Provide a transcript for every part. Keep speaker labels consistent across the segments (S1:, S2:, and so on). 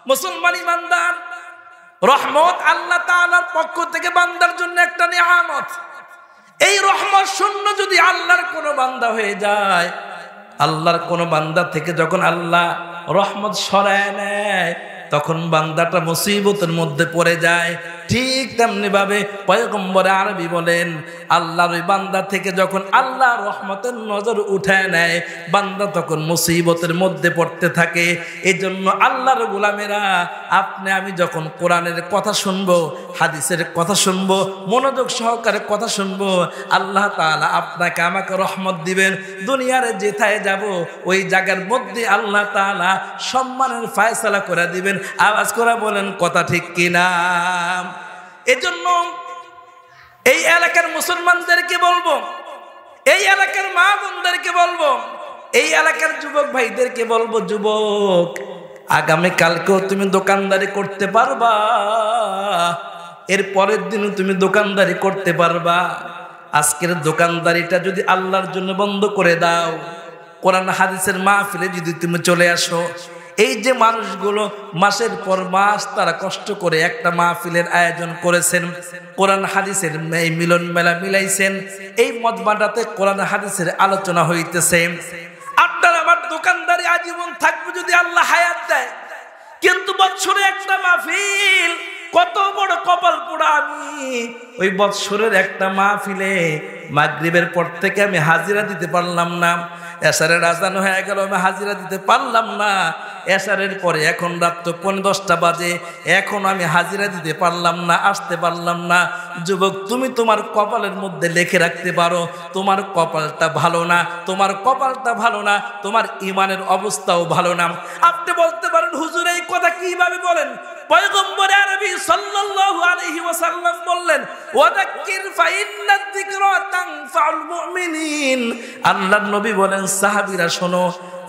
S1: মুসলমান ইমানদার, রহমত আল্লাহ তাআলার পক্ষ থেকে বান্দার জন্য একটা নিয়ামত। এই রহমত শূন্য যদি আল্লাহর কোনো বান্দা হয়ে যায়, আল্লাহর কোনো বান্দা থেকে যখন আল্লাহ রহমত সরায় নেয়, তখন বান্দাটা মুসিবতের মধ্যে পড়ে যায়। ঠিক তেমনি ভাবে পয়গম্বরে আরবি বলেন, আল্লাহর ওই বান্দা থেকে যখন আল্লাহ রহমতের নজর উঠায় নেয়, বান্দা তখন মুসিবতের মধ্যে পড়তে থাকে। এই জন্য আল্লাহর গোলামেরা, আপনি আমি যখন কোরআনের কথা শুনবো, হাদিসের কথা শুনবো, মনোযোগ সহকারে কথা শুনবো, আল্লাহ তাআলা আপনাকে আমাকে রহমত দিবেন। দুনিয়ার যেথায় যাব ওই জায়গার মধ্যে আল্লাহ তাআলা সম্মানের ফয়সালা করে দিবেন। আওয়াজ করে বলেন কথা ঠিক কিনা? এজন্য এই এলাকার মুসলমানদেরকে বলবো, এই এলাকার মা বোনদেরকে বলবো, এই এলাকার যুবক ভাইদেরকে বলবো, যুবক, আগামী কালকেও তুমি দোকানদারি করতে পারবা, এর পরের দিনও তুমি দোকানদারি করতে পারবা। আজকের দোকানদারিটা যদি আল্লাহর জন্য বন্ধ করে দাও, কোরআন হাদিসের মাহফিলে যদি তুমি চলে আসো, এই যে মানুষগুলো মাসের পর মাস তারা কষ্ট করে একটা মাহফিলের আয়োজন করেছেন, কোরআন হাদিসের এই মিলন মেলা মিলাইছেন, এই মজমাটাতে কোরআন হাদিসের আলোচনা হইতেছে। আপনার আমার দোকানদারি আজীবন থাকবে যদি আল্লাহ হায়াত দেয়, কিন্তু বছরে একটা মাহফিল, কত বড় কপাল পোড়া আমি। ওই বছরের একটা মাহফিলে মাগরিবের পর থেকে আমি হাজিরা দিতে পারলাম না, এশারের আজান হয়ে গেল, আমি হাজিরা দিতে পারলাম না। এশারের পরে এখন রাত তো 10:30 বাজে, এখন আমি হাজিরা দিতে পারলাম না, আসতে পারলাম না। যুবক, তুমি তোমার কপালের মধ্যে লিখে রাখতে পারো, তোমার কপালটা ভালো না, তোমার কপালটা ভালো না, তোমার ইমানের অবস্থাও ভালো না। আপনি বলতে পারেন, হুজুর এই কথা কিভাবে বলেন? পয়গম্বর আরবি সাল্লাল্লাহু আলাইহি ওয়াসাল্লাম বললেন, ওয়াদাক্কির ফাইন্নাদ যিকরা তানফাউল মুমিনিন। আল্লাহর নবী বলেন, সাহাবীরা শোনো,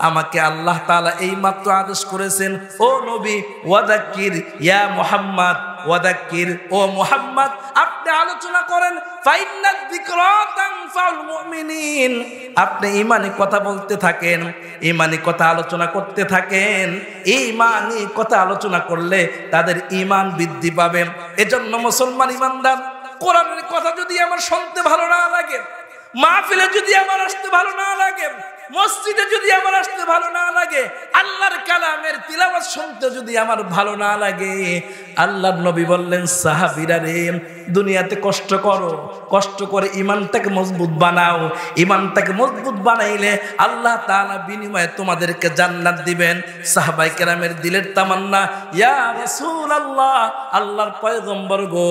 S1: আমাকে আল্লাহ তাআলা এই মাত্র আদেশ করেছেন, ও নবী, ওয়াদাক্কির ইয়া মুহাম্মদ, ওয়াদাক্কির, ও মুহাম্মদ, আপনি আলোচনা করেন, ফাইন্নাদ যিকরা তানফাউল মুমিনিন। আপনি ঈমানি কথা বলতে থাকেন, ঈমানি কথা আলোচনা করতে থাকেন। ঈমানি কথা আলোচনা করলে তাদের ঈমান বৃদ্ধি পাবে। এজন্য মুসলমান ঈমানদার, কোরআনের কথা যদি আমার শুনতে ভালো না লাগে, মাহফিলে যদি আমার আসতে ভালো না লাগে, মসজিদে যদি আমার আসতে ভালো না লাগে, আল্লাহর কালামের তিলাওয়াত শুনতে যদি আমার ভালো না লাগে, আল্লাহর নবী বললেন, সাহাবীরা রে, দুনিয়াতে কষ্ট করো, কষ্ট করে ঈমানটাকে মজবুত বানাও। ঈমানটাকে মজবুত বানাইলে আল্লাহ তাআলা বিনিময়ে তোমাদেরকে জান্নাত দিবেন। সাহাবায়ে কেরামের দিলের তামান্না, ইয়া রাসূলুল্লাহ, আল্লাহর পয়গম্বর গো,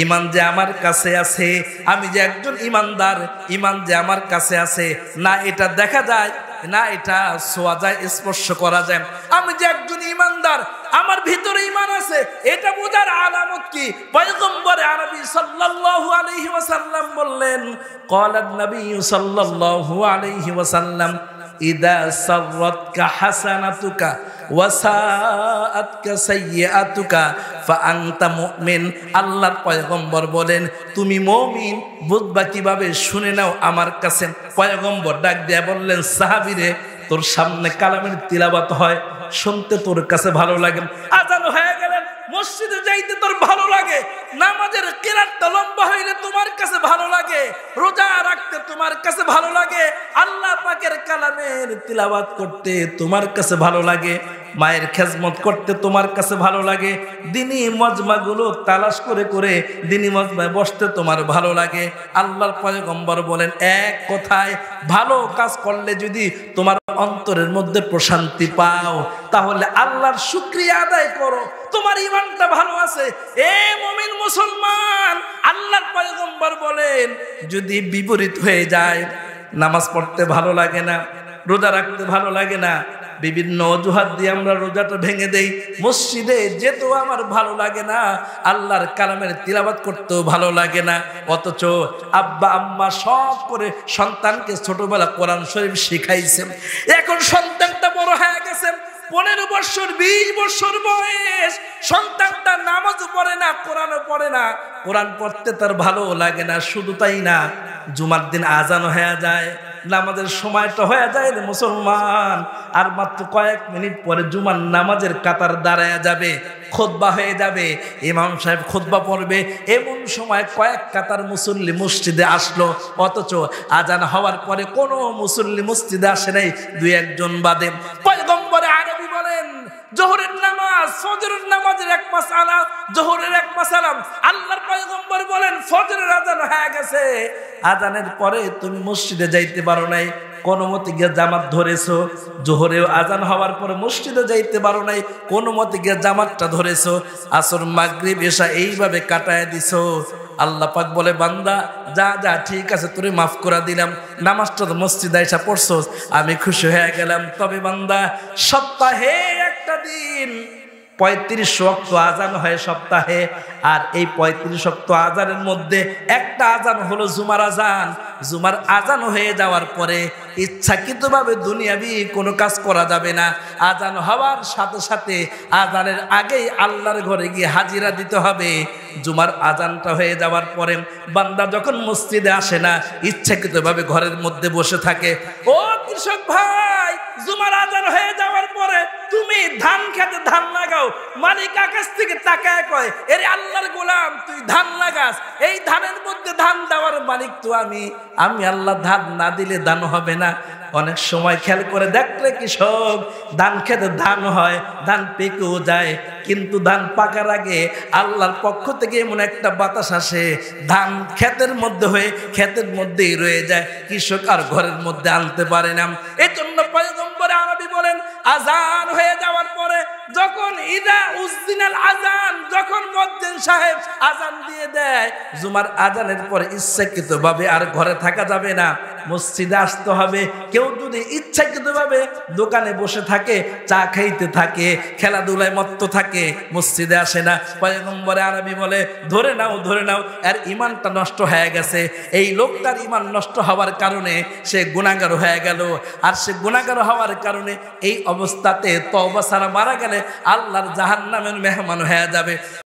S1: ঈমান যে আমার কাছে আছে, আমি যে একজন ঈমানদার, ঈমান যে আমার কাছে আছে, না এটা দেখা যায়, না এটা ছোঁয়া যায়, স্পর্শ করা যায়। আমি যে একজন ঈমানদার, আমার ভিতরে ঈমান আছে, এটা বোঝার আলামত কি? পয়গম্বর আরবি সাল্লাল্লাহু আলাইহি ওয়াসাল্লাম বললেন, ক্বালান নবী সাল্লাল্লাহু আলাইহি ওয়াসাল্লাম, ইদা সাররাতকা হাসানাতুকা ওয়া সাআতকা সাইয়্যাতুকা ফাআনতা মুমিন। আল্লাহর পয়গম্বর বলেন, তুমি মুমিন বুঝবা কিভাবে? শুনে নাও আমার কাছে। পয়গম্বর ডাক দিয়ে বললেন, সাহাবীরে, তোর সামনে কালামের তিলাওয়াত হয়, শুনতে তোর কাছে ভালো লাগে, আযান হয়ে গেলেন মসজিদে যাইতে তোর ভালো লাগে, নামাজের কিরাতটা লম্বা হইলে তোমার কাছে ভালো লাগে, রোজা রাখতে তোমার কাছে ভালো লাগে, আল্লাহ পাকের কালামের তিলাওয়াত করতে তোমার কাছে ভালো লাগে, মায়ের খেজমত করতে তোমার কাছে ভালো লাগে, দিনী মজমাগুলো তালাশ করে করে দিনী মজমায় বসতে তোমার ভালো লাগে। আল্লাহর পয়গম্বর বলেন, এক কথায় ভালো কাজ করলে যদি তোমার অন্তরের মধ্যে প্রশান্তি পাও, তাহলে আল্লাহর শুকরিয়া আদায় করো, তোমার ঈমানটা ভালো আছে। এ মুমিন মুসলমান, আল্লাহর পয়গম্বর বলেন, যদি বিপরীত হয়ে যায়, নামাজ পড়তে ভালো লাগে না, রোজা রাখতে ভালো লাগে না, বিভিন্ন অজুহাত দিয়ে আমরা রোজাটা ভেঙে দেই, মসজিদে যেতেও আমার ভালো লাগে না, আল্লাহর কালামের তিলাওয়াত করতেও ভালো লাগে না, অথচ আব্বা আম্মা সব করে সন্তানকে ছোটবেলা কোরআন শরীফ শিখাইছেন। এখন সন্তানটা বড় হয়ে গেছে, 15 বছর 20 বছর বয়স, সন্তানটা নামাজও পড়ে না, কোরআনও পড়ে না, কোরআন পড়তে তার ভালো লাগে না। শুধু তাই না, জুমার দিন আজান হয়ে যায়, নামাজের সময়টা হয়ে যায় রে মুসলমান, আর মাত্র কয়েক মিনিট পরে জুমার নামাজের কাতার দাঁড়ায় যাবে, খুতবা হয়ে যাবে, ইমাম সাহেব খুতবা পড়বে। এমন সময় কয়েক কাতার মুসল্লি মসজিদে আসলো, অথচ আজান হওয়ার পরে কোনো মুসল্লি মসজিদে আসে নাই, দুই একজন বাদে। পয়গম্বরে আরবি বলেন জোহরের নামাজ ফজরের নামাজের এক মাসআলা, জোহরের এক মাসআলা। আল্লাহর পয়গম্বর বলেন ফজরের আজান হয়ে গেছে, আজানের পরে তুমি মসজিদে যাইতে পারো নাই, কোনো মতে গিয়ে জামাত ধরেছো। জোহরেও আজান হওয়ার পরে মসজিদে যাইতে পারো নাই, কোনো মতে গিয়ে জামাতটা ধরেছো। আসর মাগরিব এশা এইভাবে কাটায় দিছো। আল্লাহ পাক বলে বান্দা যা যা ঠিক আছে, তোরে মাফ করে দিলাম, নামাজটা তো মসজিদে এসে পড়ছস, আমি খুশি হয়ে গেলাম। তবে বান্দা সপ্তাহে একটা দিন 35 ওয়াক্ত আজান হয় সপ্তাহে, আর এই 35 ওয়াক্ত আজানের মধ্যে একটা আজান হলো জুমার আজান। জুমার আজান হয়ে যাওয়ার পরে ইচ্ছাকৃতভাবে দুনিয়াবি কোনো কাজ করা যাবে না। আজান হওয়ার সাথে সাথে আজানের আগেই আল্লাহর ঘরে গিয়ে হাজিরা দিতে হবে। জুমার আজানটা হয়ে যাওয়ার পরে বান্দা যখন মসজিদে আসে না, ইচ্ছাকৃতভাবে ঘরের মধ্যে বসে থাকে। ও কৃষক ভাই, জুমার আজান হয়ে যাওয়ার পরে তুমি ধান খেতে ধান লাগাও, মালিক আকাশ থেকে তাকায় কয় এরে আল্লাহর গোলাম তুই ধান লাগাস, এই ধানের মধ্যে ধান দেওয়ার মালিক তো আমি আল্লাহ, ধান না দিলে ধান হবে না। অনেক সময় খেয়াল করে দেখলে কৃষক ধান খেতে ধান হয়, ধান পেকেও যায়, কিন্তু ধান পাকার আগে আল্লাহর পক্ষ থেকে এমন একটা বাতাস আসে, ধান ক্ষেতের মধ্যে হয়ে ক্ষেতের মধ্যেই রয়ে যায়, কৃষক আর ঘরের মধ্যে আনতে পারে না। এই জন্য পয়গম্বরে আরবি বলেন আজান হয়ে যাওয়ার পরে যখন ইদা উজ্জিনাল আজান, যখন মুয়াজ্জিন সাহেব আজান দিয়ে দেয়, জুমার আজানের পরে ইচ্ছাকৃতভাবে আর ঘরে থাকা যাবে না, মসজিদে আসতে হবে। কেউ যদি ইচ্ছাকৃতভাবে দোকানে বসে থাকে, চা খাইতে থাকে, খেলাধুলায় মত্ত থাকে, মসজিদে আসে না, পয়গম্বরে আরবি বলে ধরে নাও এর ইমানটা নষ্ট হয়ে গেছে। এই লোকটার ইমান নষ্ট হওয়ার কারণে সে গুনাহগার হয়ে গেল, আর সে গুনাহগার হওয়ার কারণে এই অবস্থাতে তওবা ছাড়া মারা গেলে আল্লাহর জাহান্নামের মেহমান হয়ে যাবে।